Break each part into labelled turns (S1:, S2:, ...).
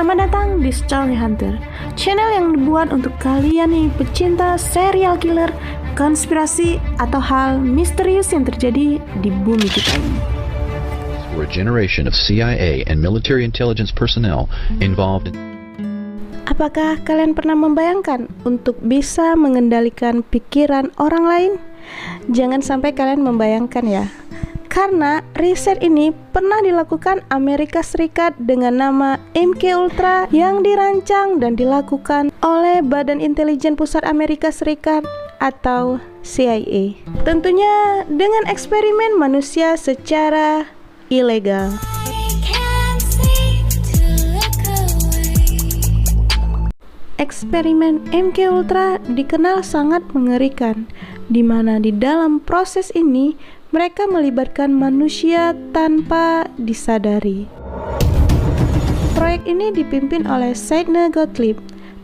S1: Selamat datang di Story Hunter, channel yang dibuat untuk kalian nih pecinta serial killer, konspirasi, atau hal misterius yang terjadi di bumi kita ini.
S2: For a generation of CIA and military intelligence personnel involved.
S1: Apakah kalian pernah membayangkan untuk bisa mengendalikan pikiran orang lain? Jangan sampai kalian membayangkan ya. Karena riset ini pernah dilakukan Amerika Serikat dengan nama MKUltra yang dirancang dan dilakukan oleh Badan Intelijen Pusat Amerika Serikat atau CIA. Tentunya dengan eksperimen manusia secara ilegal. Eksperimen MKUltra dikenal sangat mengerikan, di mana di dalam proses ini mereka melibatkan manusia tanpa disadari. Proyek ini dipimpin oleh Sidney Gottlieb,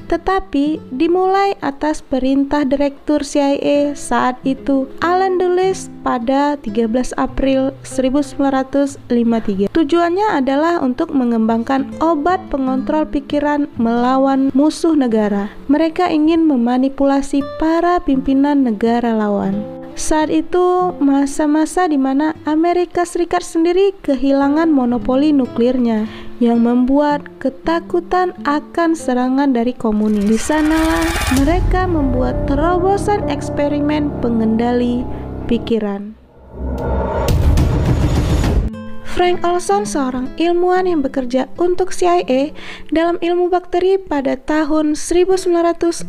S1: tetapi dimulai atas perintah Direktur CIA saat itu, Allen Dulles, pada 13 April 1953. Tujuannya adalah untuk mengembangkan obat pengontrol pikiran melawan musuh negara. Mereka ingin memanipulasi para pimpinan negara lawan. Saat itu masa-masa di mana Amerika Serikat sendiri kehilangan monopoli nuklirnya yang membuat ketakutan akan serangan dari komunis. Di sanalah mereka membuat terobosan eksperimen pengendali pikiran. Frank Olson, seorang ilmuwan yang bekerja untuk CIA dalam ilmu bakteri, pada tahun 1953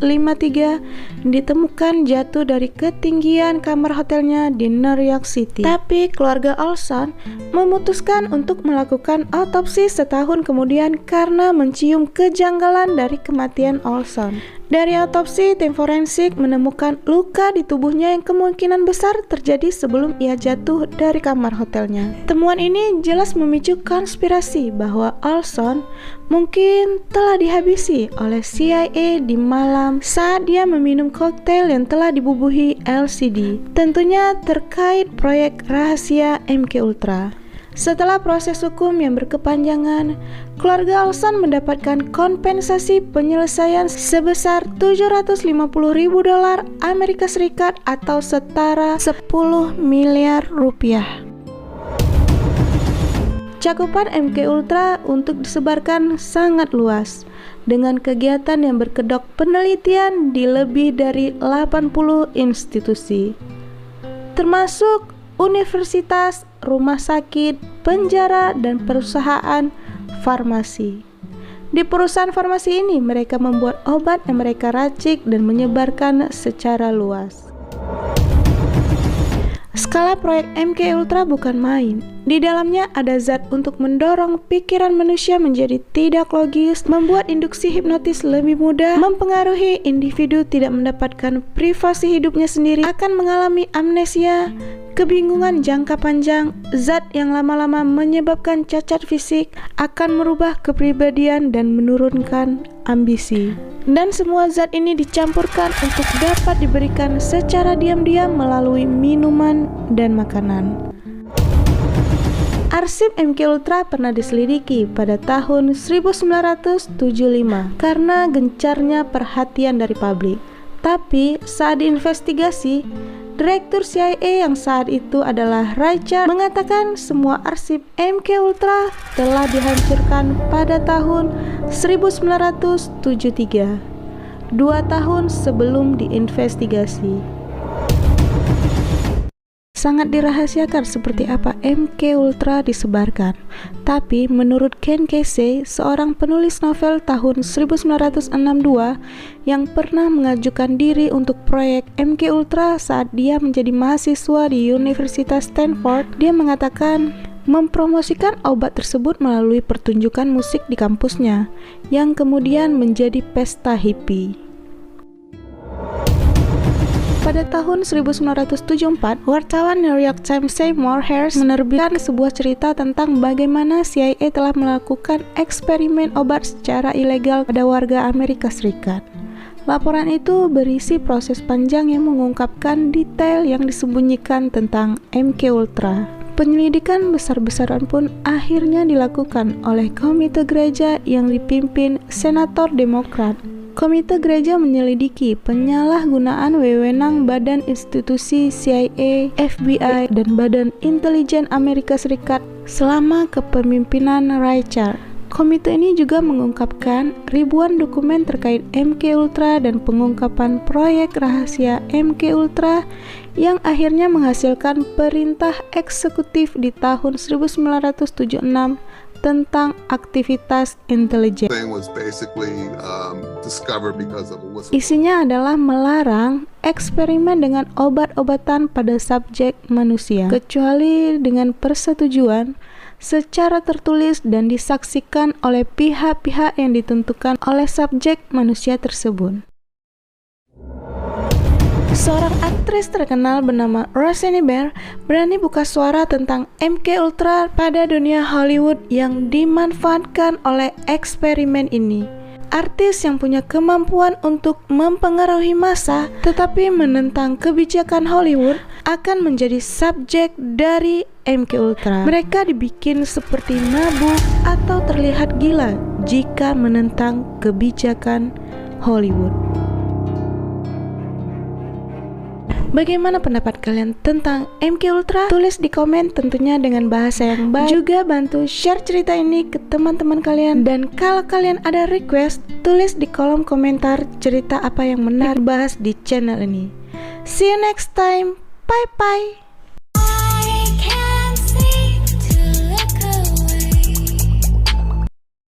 S1: ditemukan jatuh dari ketinggian kamar hotelnya di New York City. Tapi keluarga Olson memutuskan untuk melakukan autopsi setahun kemudian karena mencium kejanggalan dari kematian Olson. Dari autopsi, tim forensik menemukan luka di tubuhnya yang kemungkinan besar terjadi sebelum ia jatuh dari kamar hotelnya. Temuan ini jelas memicu konspirasi bahwa Olson mungkin telah dihabisi oleh CIA di malam saat dia meminum koktail yang telah dibubuhi LSD. Tentunya terkait proyek rahasia MKUltra. Setelah proses hukum yang berkepanjangan, keluarga Olson mendapatkan kompensasi penyelesaian sebesar $750.000 Amerika Serikat atau setara 10 miliar rupiah. Cakupan MKUltra untuk disebarkan sangat luas, dengan kegiatan yang berkedok penelitian di lebih dari 80 institusi, termasuk universitas, rumah sakit, penjara, dan perusahaan farmasi. Di perusahaan farmasi ini, mereka membuat obat yang mereka racik dan menyebarkan secara luas. Skala proyek MKUltra bukan main. Di dalamnya ada zat untuk mendorong pikiran manusia menjadi tidak logis, membuat induksi hipnotis lebih mudah, mempengaruhi individu tidak mendapatkan privasi hidupnya sendiri, akan mengalami amnesia, kebingungan jangka panjang, zat yang lama-lama menyebabkan cacat fisik, akan merubah kepribadian dan menurunkan ambisi. Dan semua zat ini dicampurkan untuk dapat diberikan secara diam-diam melalui minuman dan makanan. Arsip MKUltra pernah diselidiki pada tahun 1975 karena gencarnya perhatian dari publik. Tapi saat diinvestigasi, Direktur CIA yang saat itu adalah Richard mengatakan semua arsip MKUltra telah dihancurkan pada tahun 1973, 2 tahun sebelum diinvestigasi. Sangat dirahasiakan seperti apa MKUltra disebarkan. Tapi menurut Ken Kesey, seorang penulis novel tahun 1962 yang pernah mengajukan diri untuk proyek MKUltra saat dia menjadi mahasiswa di Universitas Stanford, dia mengatakan mempromosikan obat tersebut melalui pertunjukan musik di kampusnya yang kemudian menjadi pesta hippie. Pada tahun 1974, wartawan New York Times Seymour Hersh menerbitkan sebuah cerita tentang bagaimana CIA telah melakukan eksperimen obat secara ilegal pada warga Amerika Serikat. Laporan itu berisi proses panjang yang mengungkapkan detail yang disembunyikan tentang MKUltra. Penyelidikan besar-besaran pun akhirnya dilakukan oleh komite gereja yang dipimpin senator Demokrat. Komite gereja menyelidiki penyalahgunaan wewenang badan institusi CIA, FBI, dan Badan Intelijen Amerika Serikat selama kepemimpinan Richard. Komite ini juga mengungkapkan ribuan dokumen terkait MK Ultra dan pengungkapan proyek rahasia MK Ultra yang akhirnya menghasilkan perintah eksekutif di tahun 1976 tentang aktivitas intelijen. Isinya adalah melarang eksperimen dengan obat-obatan pada subjek manusia, kecuali dengan persetujuan secara tertulis dan disaksikan oleh pihak-pihak yang ditentukan oleh subjek manusia tersebut. Seorang aktris terkenal bernama Roseanne Barr berani buka suara tentang MK Ultra pada dunia Hollywood yang dimanfaatkan oleh eksperimen ini. Artis yang punya kemampuan untuk mempengaruhi massa tetapi menentang kebijakan Hollywood akan menjadi subjek dari MK Ultra. Mereka dibikin seperti mabuk atau terlihat gila jika menentang kebijakan Hollywood. Bagaimana pendapat kalian tentang MK Ultra? Tulis di komen tentunya dengan bahasa yang baik. Juga bantu share cerita ini ke teman-teman kalian. Dan kalau kalian ada request, tulis di kolom komentar cerita apa yang menarik bahas di channel ini. See you next time. Bye bye.